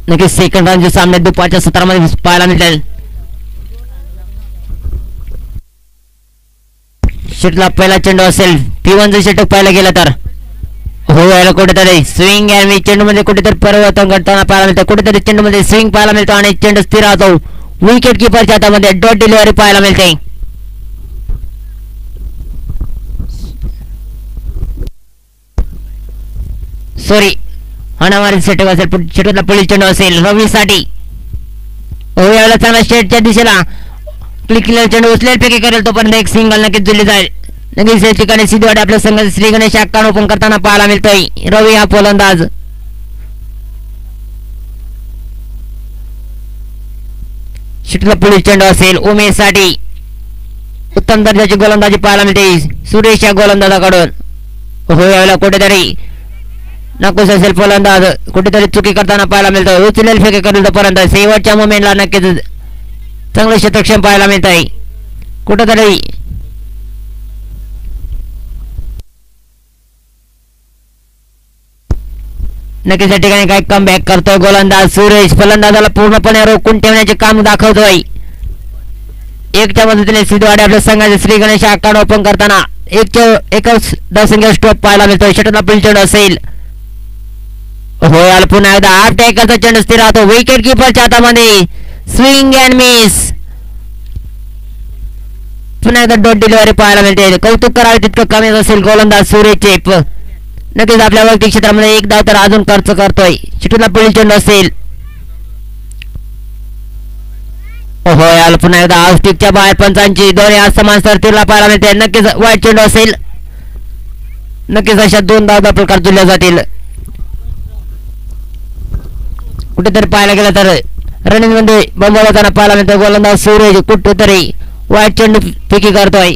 नक्कीच सेकंड राऊंडचे सामने दुपारच्या सत्रामध्ये पाहायला मिळतील. षटला पहिला चेंडू असेल P1 षटक पाहायला गेलं तर हो याला कुठेतरी स्विंग आणि चेंडूमध्ये कुठेतरी परिवर्तन घडताना पाहायला मिळतं. कुठेतरी चेंडूमध्ये स्विंग पाहायला मिळतो आणि चेंडू स्थिर राहतो. विकेट किपरच्या हातामध्ये डॉट डिलिव्हरी पाहायला मिळते. सॉरी हाणामारी षटक असेल षटकातला पुढील चेंडू असेल रवीसाठी हो यावेळेला चांगला स्ट्रेटच्या दिशेला क्लिक केलेला चेंडू उचलेलपैकी करेल तोपर्यंत एक सिंगल नक्कीच जुळली जाईल. नक्कीच या ठिकाणी सिद्धवाडी आपल्या संघात श्री गणेश आकान ओपन करताना पाहायला मिळतोय. रवी हा फलंदाज षटकातला पुढील चेंडू असेल उमेशसाठी उत्तम दर्जाची गोलंदाजी पाहायला मिळते सुरेश या गोलंदाजाकडून हो यावेळेला कुठेतरी नकोस असेल फलंदाज कुठेतरी चुकी करताना पाहायला मिळतं. उचलेल फेके करेल तोपर्यंत शेवटच्या मोमेंटला नक्कीच चांगलं शतक्षम पाहायला मिळत आहे. कुठेतरी नक्कीच या ठिकाणी काय कमबॅक करतोय गोलंदाज सुरेश फलंदाजाला पूर्णपणे रोखून ठेवण्याचे काम दाखवतोय. एकच्या मदतीने सिद्धवाडी आपल्या संघाचे श्री गणेश आकान ओपन करताना एकच धावसंख्या स्टॉप पाहायला मिळतोय. षटकातला पुढील चेंडू असेल हो याला पुन्हा एकदा 8 एकचा चेंडू स्थिर राहतो. विकेट किपरच्या हातामध्ये स्विंग अँड मिस पुन्हा एकदा डॉट डिलिव्हरी पाहायला मिळते. कौतुक करावे तितकं कमी असेल गोलंदाज सुरेशचे. नक्कीच आपल्या वैयक्तिक क्षेत्रामध्ये एक धाव तर अजून खर्च करतोय. षटकातला पुढील चेंडू असेल हो याला पुन्हा एकदा आउटस्टिकच्या बाहेर पंचांची दोन्ही आज समान सरतीला पाहायला मिळते. नक्कीच वाईट चेंडू असेल. नक्कीच अशा 2 धावा प्रकार जुळल्या जातील. कुठेतरी पाहायला गेलं तर रनिंग मध्ये बंबवताना पाहायला मिळतं गोलंदाज सूरज कुठेतरी वाईट चेंडू फेकी करतोय.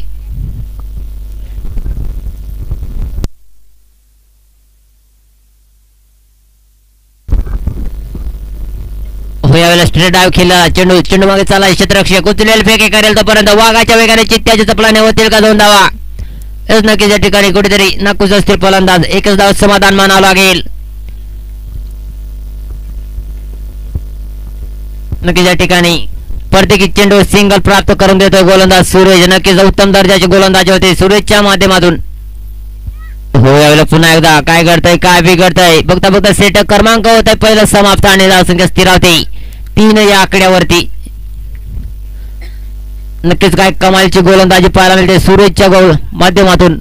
हो यावेळेला स्ट्रेट डाव खेळला चेंडू मागे चालला क्षेत्ररक्षक उचलेल फेके करेल तोपर्यंत वाघाच्या वेगाने चित्त्याच्या चपलाने होतील का 2 धावा. नक्कीच या ठिकाणी कुठेतरी नाखुश असतील फलंदाज. एकच धाव समाधान मानावं लागेल. नक्कीच या ठिकाणी प्रत्येकी चेंडू सिंगल प्राप्त करून देतोय गोलंदाज सूरज. नक्कीच उत्तम दर्जाचे गोलंदाज होते सूरजच्या माध्यमातून. हो यावेळेला पुन्हा एकदा काय घडतंय काय बिघडतंय बघता बघता सेट क्रमांक होत आहे पहिला समाप्त आणि धावसंख्या स्थिर राहते 3 या आकड्यावरती. नक्कीच काय कमालची गोलंदाजी पाहायला मिळते सूरजच्या माध्यमातून.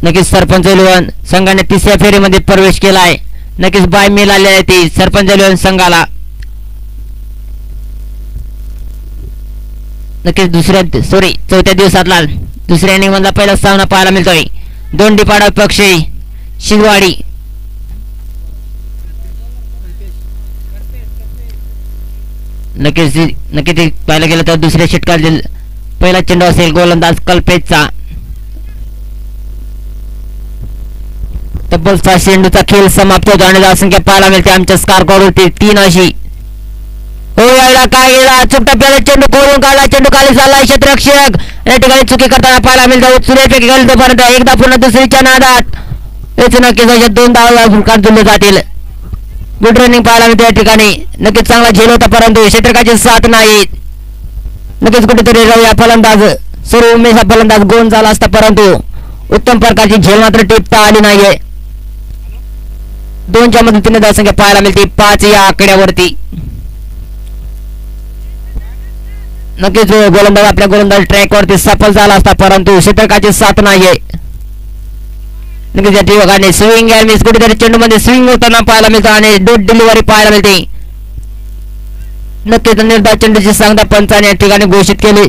नक्कीच सरपंच इलेव्हन संघाने 3ऱ्या फेरीमध्ये प्रवेश केलाय. नक्कीच बाय मेल आले आहे ती सरपंच इलेव्हन संघाला. नक्कीच चौथ्या दिवसातला दुसऱ्या इनिंग मधला पहिला सामना पाहायला मिळतोय. दोंडीपाडा पक्षी शिंदवाडी. नक्कीच पाहायला गेलं तर दुसऱ्या षटकातील पहिला चेंडू असेल गोलंदाज कल्पेशचा. तब्बल 6 चेंडूचा खेळ समाप्त होतो आणि धावसंख्या पाहायला मिळते आमच्या स्कोरवरती 3 अशी. हो यावेळेला काय गेला चुकटा चेंडू कोरून काढला चेंडू खाली चालला क्षेत्ररक्षक या ठिकाणी चुकी करताना पाहायला मिळतं. सूर्यपैकी गेले तोपर्यंत एकदा पुन्हा दुसरीच्या नादात हेच नक्कीच अशा 2 धावा काढले जातील. गुड रनिंग पाहायला मिळते या ठिकाणी. नक्कीच चांगला झेल होता परंतु क्षेत्रकाची साथ नाही. नक्कीच कुठेतरी रवी हा फलंदाज सुरू उमेश हा फलंदाज गोल झाला असता परंतु उत्तम प्रकारची झेल मात्र टिपता आली नाहीये. 2च्या मदतीने धावसंख्या पाहायला मिळते 5 या आकड्यावरती. नक्कीच गोलंदाज आपल्या गोलंदाज ट्रॅकवरती सफल झाला असता परंतु क्षेत्रकाची साथ नाहीये. नक्कीच या ठिकाणी स्विंग अँड मिस कुठेतरी चेंडू मध्ये स्विंग होताना पाहायला मिळतं आणि डॉट डिलिव्हरी पाहायला मिळते. नक्कीच निर्धार चेंडूची सांगता पंचाने या ठिकाणी घोषित केली.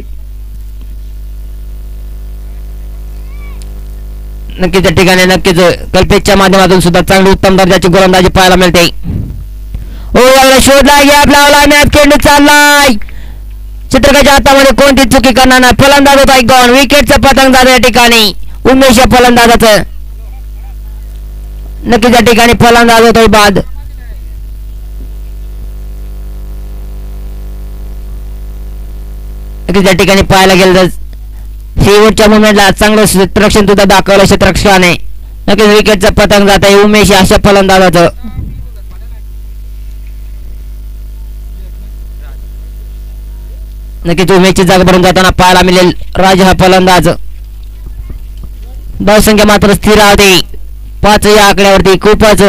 नक्कीच या ठिकाणी नक्कीच कल्पेशच्या माध्यमातून सुद्धा चांगली उत्तम दर्जाची गोलंदाजी पाहायला मिळते. हो यावेळेला शोधला गॅप लावला मॅच चेंडू चाललाय. चित्रकाच्या हातामध्ये कोणती चुकी करणार नाही. फलंदाज होता एक गॉन विकेटचा पतंग झाला या ठिकाणी उमेश या फलंदाजाचं. नक्कीच या ठिकाणी फलंदाज होतोय बाद. नक्कीच या ठिकाणी पाहायला गेलं तर शेवटच्या मोमेंटला चांगलं क्षेत्ररक्षण सुद्धा दाखवलं क्षेत्ररक्षकाने. नक्कीच विकेटचा पतंग जात आहे उमेश अशा फलंदाजाचं. नक्कीच उमेशची जागा भरून जाताना पाहायला मिळेल. राज हा फलंदाज. धावसंख्या मात्र स्थिर राहते 5 या आकड्यावरती. खूपच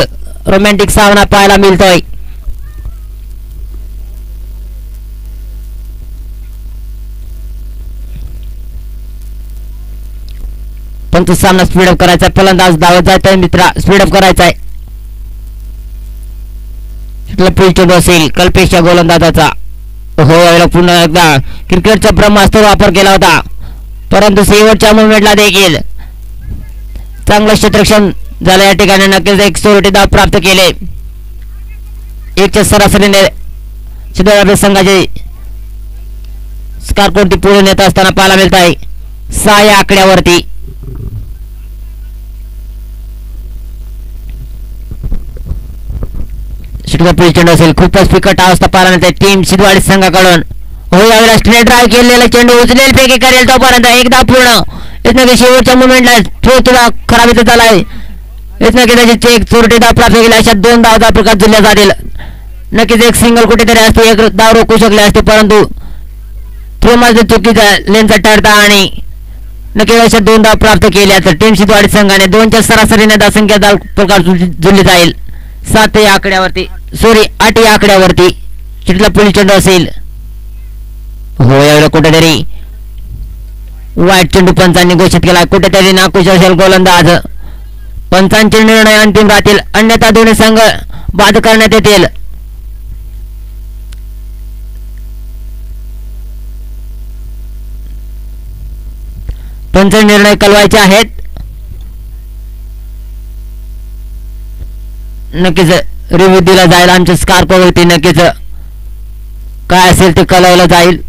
रोमॅन्टिक सामना पाहायला मिळतोय. पण तो सामना स्पीडअप करायचा. फलंदाज धावत जायचा मित्रा, स्पीडअप करायचा आहे. चेंडू असेल कल्पेशच्या गोलंदाजाचा. हो यावेळेला पुन्हा एकदा क्रिकेटचा ब्रह्मास्त्र वापर केला होता, परंतु शेवटच्या मुवमेंटला देखील चांगलं क्षेत्ररक्षण झालं या ठिकाणी. नक्कीच एक 16 धाव प्राप्त केले. एकच्या सरासरीने सिद्धराज संघाचे स्कोर कोणती पुढे नेत असताना पाहायला मिळत आहे 6 या आकड्यावरती. चेंडू असेल खूपच फिकट अवस्था पाहायला मिळते टीम सिद्धवाडी संघाकडून. हो यावेळेला स्ट्रेट ड्राईव्ह केलेला चेंडू उचलेल पैकी करेल तोपर्यंत एकदा पूर्ण. इथनं शेवटच्या मुवमेंटला थोडा खराब इथं झाला आहे. इथनं की त्याची एक 14 धाव प्राप्त केली. अशा 2 धावचा प्रकार दिल्या जातील. नक्कीच एक सिंगल कुठेतरी असते, एक धाव रोखू शकले असते, परंतु थ्रो मध्ये चुकीचा लेनचा टळता आणि नक्कीच अशा 2 धाव प्राप्त केल्या. तर टीम सिद्धवाडी संघाने 2च्या सरासरीने धावसंख्या धाव प्रकार जुळली जाईल 7 या आकड्यावरती, सॉरी 8 या आकड्यावरती. चिटला पुढील चेंडू असेल. हो यावेळेला कुठेतरी वाईट चेंडू पंचांनी घोषित केला. कुठेतरी नाखुश असेल गोलंदाज. पंचांचे निर्णय अंतिम राहतील, अन्यथा दोन्ही संघ बाद करण्यात येतील. पंच निर्णय कळवायचे आहेत. नक्कीच रिव्ह्यू दिला जाईल आमच्या स्कॉरवरती. नक्कीच काय असेल ते कळवलं जाईल.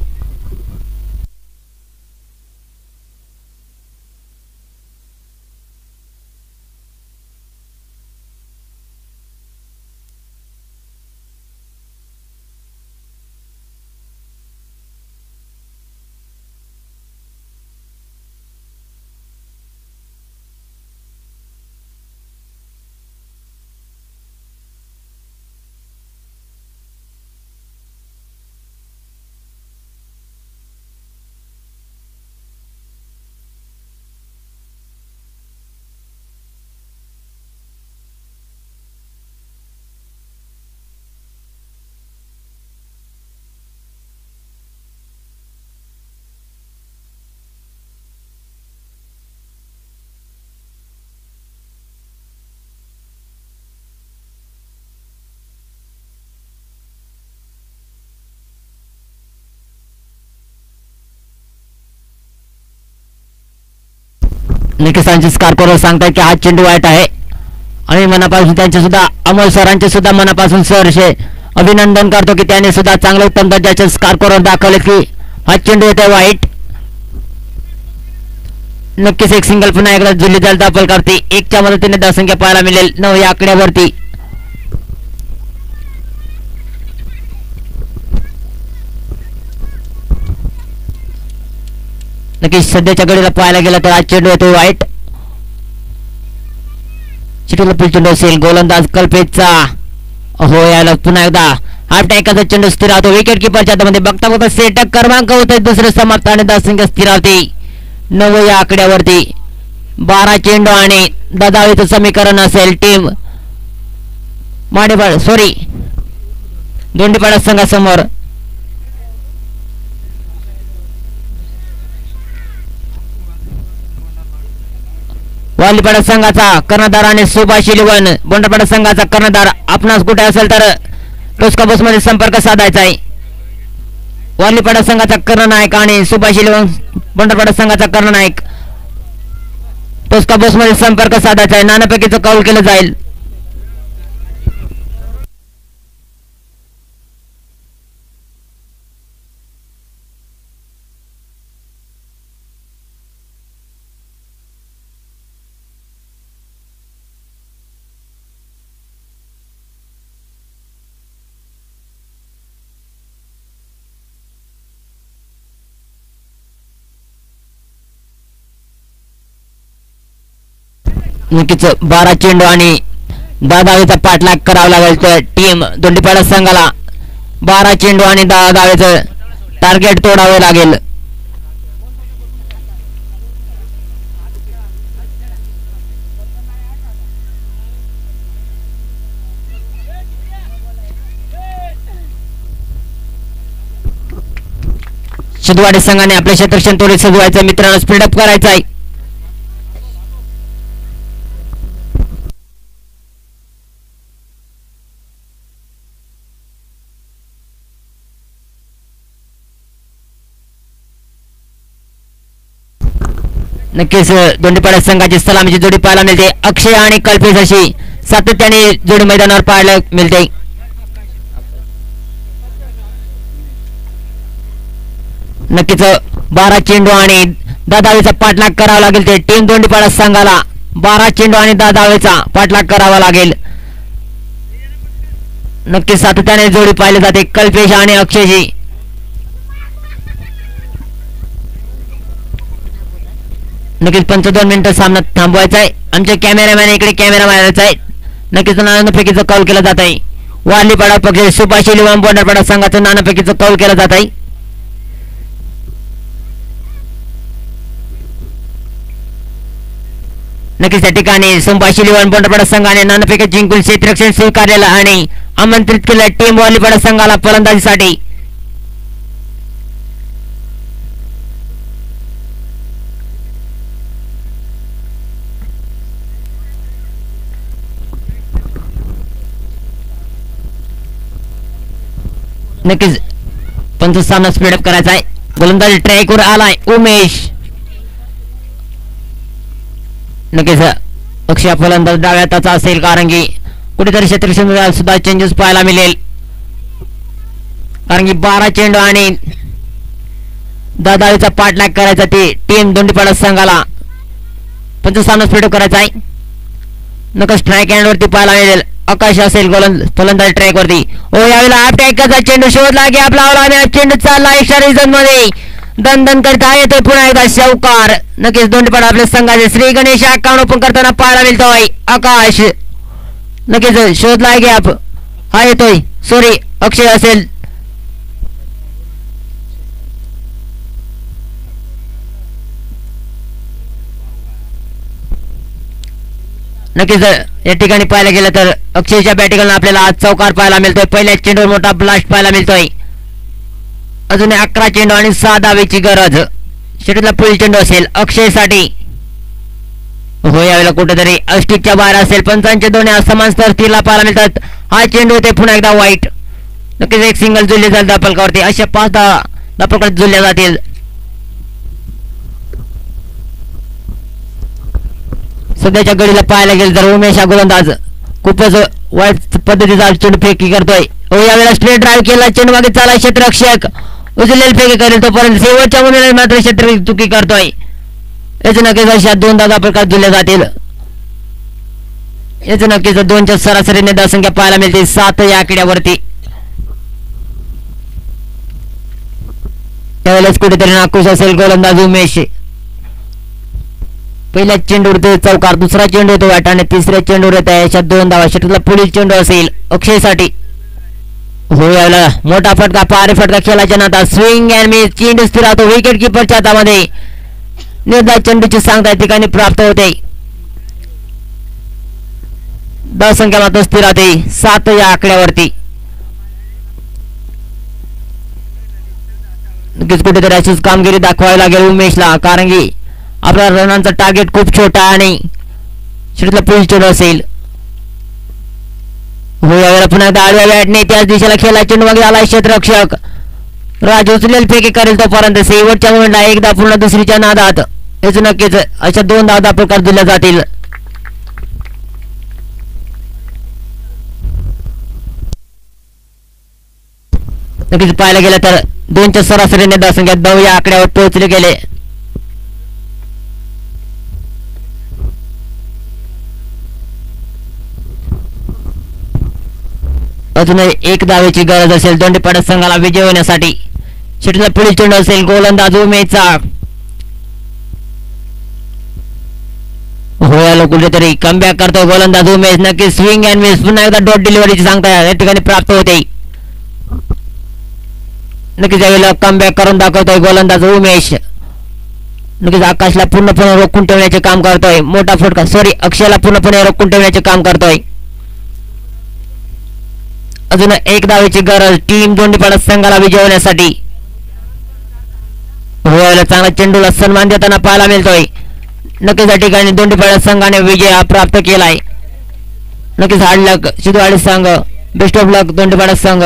निकेशांची स्कॉरवर सांगतात की हा चेंडू वाईट आहे आणि मनापासून त्यांचे सुद्धा अमोल सरांचे सुद्धा मनापासून सहर्षे अभिनंदन करतो की त्याने सुद्धा चांगलं उत्तम दर्जाचे स्कॉरवर दाखवले की हा चेंडू येते वाईट. नक्कीच एक सिंगल पुन्हा एकदा जुल्ली जाल दाखल करते. 1च्या मदतीने धावसंख्या पाहायला मिळेल 9 या आकड्यावरती. नक्कीच सध्याच्या घडीला पाहायला गेलं तर आज चेंडू येतो वाईट. चिठीला पुढील चेंडू असेल गोलंदाज कल्पेशचा. हो याला पुन्हा एकदा हाफ टॅकाचा चेंडू स्थिर राहतो. विकेट किपरच्या हातामध्ये बघता बघता सेटक क्रमांक होते दुसरे समाप्त आणि धावसंख्या स्थिर राहते 9 या आकड्यावरती. 12 चेंडू आणि ददावीचं समीकरण असेल टीम माडेपाड सॉरी दोंडीपाडा संघासमोर. वालीपाडा संघाचा कर्णधार आणि सुभाष इलेवन बोंडरपाडा संघाचा कर्णधार. आपणास कुठे असेल तर टोस्का बस मध्ये संपर्क साधायचा आहे. वालीपाडा संघाचा कर्णनायक आणि सुभाष इलेवन बोंडरपाडा संघाचा कर्णनायक टोस्का बस मध्ये संपर्क साधायचा आहे. नानापैकीचं कौल केलं जाईल. नक्कीच 12 चेंडू आणि 10 धावेचा पाठलाग करावा लागेल तर टीम दोंडीपाडा संघाला 12 चेंडू आणि 10 धावेचं टार्गेट तोडावे लागेल. शिदवाडी संघाने आपले क्षेत्ररक्षण त्वरित सजवायचं मित्रांनो, स्पीडअप करायचं आहे. नक्कीच दोंडीपाडा संघाची सलामीची जोडी पाहायला मिळते. अक्षय आणि कल्पेश अशी सातत्याने जोडी मैदानावर पाहायला मिळते. नक्कीच 12 चेंडू आणि 10 धावेचा पाठलाग करावा लागेल ते टीम दोंडीपाडा संघाला 12 चेंडू आणि 10 धावेचा पाठलाग करावा लागेल. नक्कीच सातत्याने जोडी पाहिली जाते कल्पेश आणि अक्षयची. नक्कीच 25 मिनिटं सामना थांबवायचा आहे. आमचे कॅमेरामॅन इकडे कॅमेरा मारायचा आहे. नक्कीच नानापैकीचं कौल केलं जात आहे. वारलीपाडा पक्ष सुभाष लिवाम बोंडरपाडा संघाचं नानापैकीचं कौल केलं जात आहे. नक्कीच त्या ठिकाणी सुभाष लिवाम बोंडरपाडा संघाने नानापैकी जिंकून क्षेत्ररक्षण स्वीकारलेलं आणि आमंत्रित केलं टीम वारलीपाडा संघाला फलंदाजीसाठी. नक्कीच पंच सामना स्पीडअप करायचा आहे. गोलंदाजी ट्रॅकवर आलाय उमेश. नक्कीच अक्षय फलंदाज डाव्या हाताचा असेल कारण की कुठेतरी क्षेत्ररक्षण सुद्धा चेंजेस पाहायला मिळेल कारण की 12 चेंडू आणि 10 धावेचा पाठलाग करायचा ते टीम दोंडीपाडा संघाला पंच सामना स्पीडअप करायचा आहे. नक्कीच स्ट्राईक हँड वरती पाहायला मिळेल. आकाश असेल फलंदाज ट्रॅक वरती. यावेळेला अटॅकचा चेंडू शोधला गॅप लावला आणि चेंडू चालला एक्स्ट्रा झोन मध्ये दन दन करता येतोय पुन्हा एकदा शाहूकार. नक्कीच दोंडीपाडा आपल्या संघाचे श्री गणेश अकाउंट ओपन करताना पाहायला मिळतोय. आकाश नक्कीच शोधलाय गॅप हा येतोय. सॉरी अक्षय असेल. नक्कीच या ठिकाणी पाहायला गेलं तर अक्षयच्या बॅटिंगला आपल्याला आज चौकार पाहायला मिळतोय. पहिल्या चेंडूवर मोठा ब्लास्ट पाहायला मिळतोय. अजून 11 चेंडू आणि 6 धावेची गरज. शेवटला पुढील चेंडू असेल अक्षयसाठी. हो यावेळेला कुठेतरी अष्टिकच्या बाहेर असेल. पंचांचे दोन्ही असमान स्थिरला पाहायला मिळतात. हा चेंडू होते पुन्हा एकदा वाईट. नक्कीच एक सिंगल जुळले जाईल दापलकावरती. अशा 5 दापलकात जुळल्या जातील. सध्याच्या गडीला पाहायला गेलं तर उमेश हा गोलंदाज खूपच वाईट पद्धतीचा चेंडू फेकी करतोय. यावेळेला स्ट्रेट ड्राईव्ह केला. चेंडू मागे चाला क्षेत्ररक्षक उचलेल फेकी करेल तोपर्यंत शेवटच्या मुलीला मात्र क्षेत्र चुकी करतोय. याच नक्कीच अशा 2 दादा प्रकार जुळले जातील. याच नक्कीच 2च्या सरासरीने धावसंख्या पाहायला मिळते 7 या आकड्यावरती. त्यावेळेस कुठेतरी नाखुश असेल गोलंदाज उमेश. पहिल्या चेंडूवर ते चौकार. दुसरा चेंडू येतो वाट आणि तिसऱ्या चेंडूवर येत आहे. अशा 2 धावा. शेवटला पुढील चेंडू असेल अक्षयसाठी. हो याला मोठा फटका पारे फटका खेळायच्या नाता स्विंग अँड मिस. चेंडू स्थिर राहतो विकेट किपरच्या हातामध्ये. निर्धारित चेंडूची सांगता या ठिकाणी प्राप्त होते. धावसंख्या मात्र स्थिर राहते 7 या आकड्यावरती. नक्कीच कुठेतरी अशीच कामगिरी दाखवावी लागेल उमेशला कारण की आपला रनांचा टार्गेट खूप छोटा आणि शेवटला पुढील चेंडू असेल. हो यावेळेला पुन्हा एकदा आडव्या बॅटने त्याच दिशेला खेळला. चेंडू मागे आला क्षेत्ररक्षक राज उचलेल फेकी करेल तोपर्यंत शेवटच्या मोमेंटला एकदा पूर्ण दुसरीच्या नादात. हेच नक्कीच अशा 2 धावा प्रकार दिल्या जातील. नक्कीच पाहायला गेलं तर 2च्या सरासरीने धावसंख्या 9 या आकड्यावर पोहोचले गेले. अजून 1 धावेची गरज असेल दोंडीपाडा संघाला विजय होण्यासाठी. शेवटला पुढील चेंडू असेल गोलंदाज उमेशचा. होयाला कुठेतरी कमबॅक करतोय गोलंदाज उमेश. नक्की स्विंग अँड मिस. पुन्हा एकदा डॉट डिलिव्हरीची सांगता या ठिकाणी प्राप्त होते. नक्कीच यावेळेला कमबॅक करून दाखवतोय गोलंदाज उमेश. नक्कीच आकाशला पूर्णपणे रोखून ठेवण्याचे काम करतोय. मोठा फटका अक्षयला पूर्णपणे रोखून ठेवण्याचे काम करतोय. अजून एक धावेची गरज टीम दोंडीपाडा संघाला विजय होण्यासाठी. होयाला चांगला चेंडूला सन्मान देताना पाहायला मिळतोय. नक्कीच या ठिकाणी दोंडीपाडा संघाने विजय हा प्राप्त केलाय. नक्कीच हार्ड लक सिद्धवाडी संघ. बेस्ट ऑफ लक दोंडीपाडा संघ.